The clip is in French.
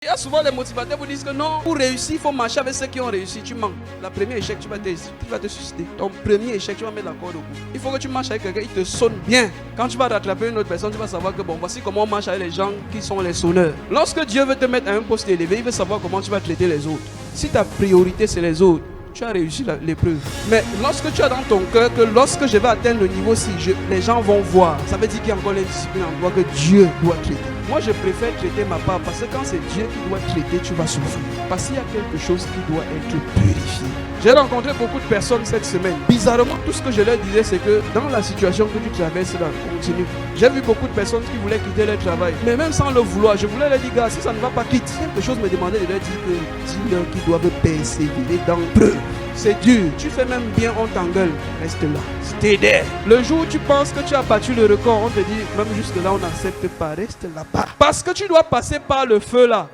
Il y a souvent les motivateurs vous disent que non, pour réussir, il faut marcher avec ceux qui ont réussi. Tu manques. Le premier échec, tu vas te suicider. Ton premier échec, tu vas mettre la corde au cou. Il faut que tu marches avec quelqu'un, il te sonne bien. Quand tu vas rattraper une autre personne, tu vas savoir que bon, voici comment on marche avec les gens qui sont les sonneurs. Lorsque Dieu veut te mettre à un poste élevé, il veut savoir comment tu vas traiter les autres. Si ta priorité, c'est les autres, tu as réussi l'épreuve. Mais lorsque tu as dans ton cœur que lorsque je vais atteindre le niveau 6, les gens vont voir, ça veut dire qu'il y a encore l'indiscipline en toi que Dieu doit traiter. Moi, je préfère traiter ma part parce que quand c'est Dieu qui doit traiter, tu vas souffrir. Parce qu'il y a quelque chose qui doit être purifié. J'ai rencontré beaucoup de personnes cette semaine. Bizarrement, tout ce que je leur disais, c'est que dans la situation que tu traverses là, continue. J'ai vu beaucoup de personnes qui voulaient quitter leur travail. Mais même sans le vouloir, je voulais leur dire, gars, si ça ne va pas, quitte. Quelque chose me demandait de leur dire que dis-leur qu'ils doivent persévérer dans peu. C'est dur. Tu fais même bien, on t'engueule. Reste là. Stay there. Le jour où tu penses que tu as battu le record, on te dit, même jusque là, on n'accepte pas. Reste là-bas. Parce que tu dois passer par le feu là.